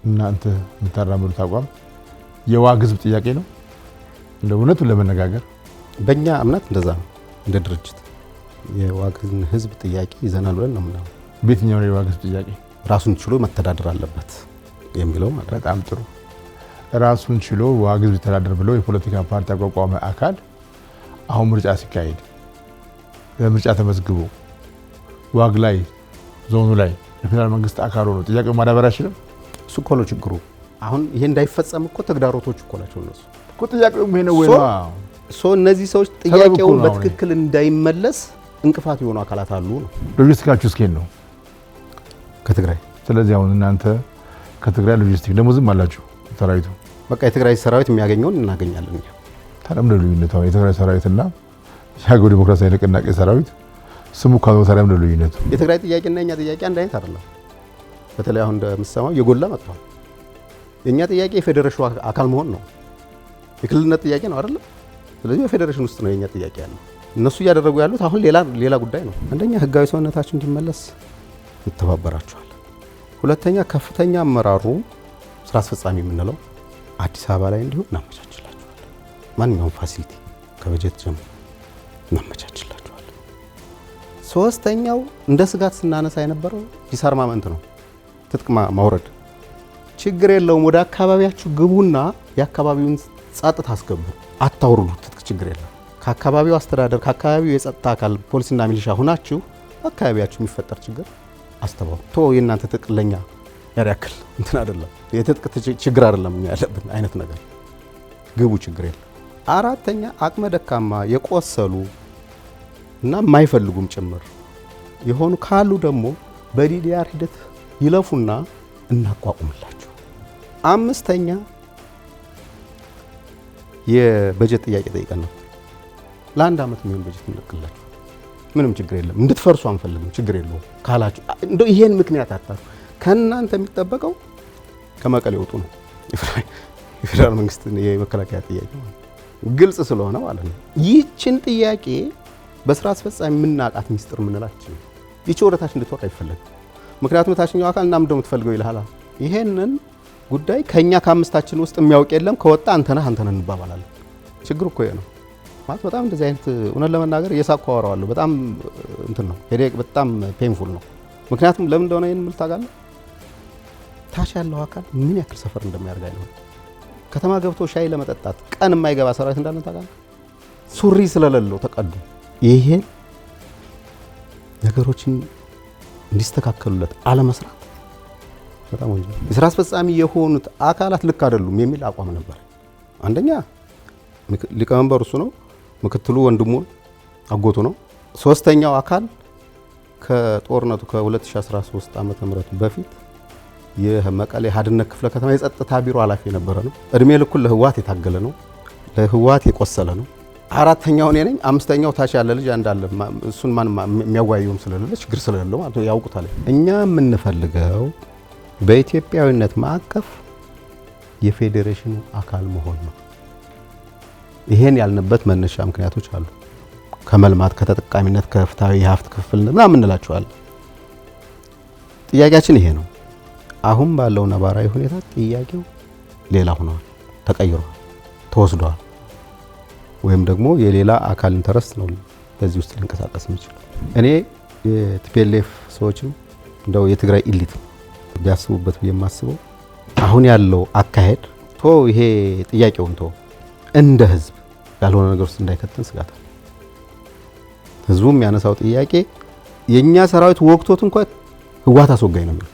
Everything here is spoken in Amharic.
እናንተ የምታራምዱት አቋም የዋግ ህዝብ ጥያቄ ነው? እንደ እውነቱን ለመነጋገር በእኛ እምነት እንደዛ ነው። እንደ ድርጅት የዋግ ህዝብ ጥያቄ ይዘናል ብለን ነው የምናምነው። በየትኛው ነው የዋግ ህዝብ ጥያቄ? ራሱን ችሎ መተዳደር አለበት የሚለው ማለት። በጣም ጥሩ። ራሱን ችሎ ዋግ ህዝብ ይተዳደር ብሎ የፖለቲካ ፓርቲ አቋቋመ አካል አሁን ምርጫ ሲካሄድ በምርጫ ተመዝግቦ ዋግ ላይ ዞኑ ላይ የፌደራል መንግስት አካል ሆኖ ጥያቄው ማዳበር አይችልም? እሱ እኮ ነው ችግሩ። አሁን ይሄ እንዳይፈጸም እኮ ተግዳሮቶች እኮ ናቸው እነሱ እኮ። ጥያቄው ምን ነው ወይ እነዚህ ሰዎች ጥያቄውን በትክክል እንዳይመለስ እንቅፋት የሆኑ አካላት አሉ ነው። ሎጂስቲካችሁ እስኪ ነው ከትግራይ። ስለዚህ አሁን እናንተ ከትግራይ ሎጂስቲክ ደሞዝም አላችሁ ሰራዊቱ። በቃ የትግራይ ሰራዊት የሚያገኘውን እናገኛለን። ታዲያ ምንድን ነው ልዩነቱ? የትግራይ ሰራዊትና የአገው ዲሞክራሲያዊ ንቅናቄ ሰራዊት ስሙ ካለው ታዲያ ምንድን ነው ልዩነቱ? የትግራይ ጥያቄና የኛ ጥያቄ አንድ አይነት አይደለም። በተለይ አሁን እንደምሰማው የጎላ መጥቷል። የኛ ጥያቄ የፌዴሬሽኑ አካል መሆን ነው። የክልልነት ጥያቄ ነው አይደለም። ስለዚህ በፌዴሬሽን ውስጥ ነው የኛ ጥያቄ ያለው። እነሱ እያደረጉ ያሉት አሁን ሌላ ጉዳይ ነው። አንደኛ ህጋዊ ሰውነታችሁ እንዲመለስ ይተባበራችኋል። ሁለተኛ ከፍተኛ አመራሩ ስራ አስፈጻሚ የምንለው አዲስ አበባ ላይ እንዲሁ እናመቻችላችኋል። ማንኛውም ፋሲሊቲ ከበጀት ጀምሮ እናመቻችላችኋል። ሶስተኛው እንደ ስጋት ስናነሳ የነበረው ዲስአርማመንት ነው። ትጥቅ ማውረድ ችግር የለውም። ወደ አካባቢያችሁ ግቡና የአካባቢውን ጸጥታ አስገቡ፣ አታውርዱ። ትጥቅ ችግር የለም። ከአካባቢው አስተዳደር ከአካባቢው የጸጥታ አካል ፖሊስና ሚሊሻ ሆናችሁ አካባቢያችሁ የሚፈጠር ችግር አስተባብሩ። ቶ የእናንተ ትጥቅ ለኛ ያክል እንትን አይደለም፣ የትጥቅ ችግር አይደለም ያለብን አይነት ነገር ግቡ፣ ችግር የለም። አራተኛ አቅመ ደካማ የቆሰሉ እና የማይፈልጉም ጭምር የሆኑ ካሉ ደግሞ በዲዲአር ሂደት ይለፉና እናቋቁምላችሁ። አምስተኛ የበጀት ጥያቄ ጠይቀን ነው ለአንድ አመት የሚሆን በጀት እንልክላችሁ። ምንም ችግር የለም፣ እንድትፈርሱ አንፈልግም፣ ችግር የለውም ካላችሁ እንደው ይሄን ምክንያት አጣሩ። ከእናንተ የሚጠበቀው ከመቀሌ ወጡ ነው። የፌደራል መንግስት የመከላከያ ጥያቄ ግልጽ ስለሆነ ማለት ነው። ይህችን ጥያቄ በስራ አስፈጻሚ የምናውቃት ሚስጥር የምንላችን ይቺ ወደታች እንድትወጣ አይፈለግም። ምክንያቱም ታችኛው አካል እና ምንድነው የምትፈልገው ይልሃል። ይሄንን ጉዳይ ከኛ ከአምስታችን ውስጥ የሚያውቅ የለም። ከወጣ አንተነህ እንባባላለን። ችግሩ እኮ ነው ማለት በጣም እንደዚህ አይነት እውነት ለመናገር እየሳቅኩ አወራዋለሁ። በጣም እንትን ነው ሄዴክ፣ በጣም ፔንፉል ነው። ምክንያቱም ለምን እንደሆነ ይሄን ምል ታውቃለህ? ታች ያለው አካል ምን ያክል ሰፈር እንደሚያርጋ ነው። ከተማ ገብቶ ሻይ ለመጠጣት ቀን የማይገባ ሰራዊት እንዳለ ታውቃለህ? ሱሪ ስለሌለው ተቀዱ። ይሄን ነገሮችን እንዲስተካከሉለት አለመስራት በጣም ወንጀል። የስራ አስፈጻሚ የሆኑት አካላት ልክ አይደሉም የሚል አቋም ነበር። አንደኛ ሊቀመንበሩ እሱ ነው፣ ምክትሉ ወንድሙ አጎቱ ነው። ሶስተኛው አካል ከጦርነቱ ከ2013 ዓመተ ምህረት በፊት የመቀሌ ሀድነት ክፍለ ከተማ የጸጥታ ቢሮ ኃላፊ የነበረ ነው። እድሜ ልኩን ለህወሓት የታገለ ነው፣ ለህወሓት የቆሰለ ነው። አራተኛው እኔ ነኝ። አምስተኛው ታች ያለ ልጅ አንዳለ እሱን ማን የሚያዋየውም ስለሌለ ችግር ስለሌለው ማለት ያውቁታል። እኛ የምንፈልገው በኢትዮጵያዊነት ማዕቀፍ የፌዴሬሽኑ አካል መሆን ነው። ይሄን ያልንበት መነሻ ምክንያቶች አሉ። ከመልማት ከተጠቃሚነት ከፍትሃዊ የሀብት ክፍል ምናምን እንላቸዋለን። ጥያቄያችን ይሄ ነው። አሁን ባለው ነባራዊ ሁኔታ ጥያቄው ሌላ ሆኗል፣ ተቀይሯል፣ ተወስዷል። ወይም ደግሞ የሌላ አካል ኢንተረስት ነው በዚህ ውስጥ ሊንቀሳቀስ የሚችለው። እኔ የቲፒኤልኤፍ ሰዎችም እንደው የትግራይ ኢሊት ቢያስቡበት ብዬ የማስበው አሁን ያለው አካሄድ ይሄ ጥያቄውን እንደ ህዝብ ያልሆነ ነገር ውስጥ እንዳይከተን ስጋት አለ። ህዝቡ የሚያነሳው ጥያቄ የኛ ሰራዊት ወቅቶት እንኳን ህወሓት አስወጋኝ ነው የሚለው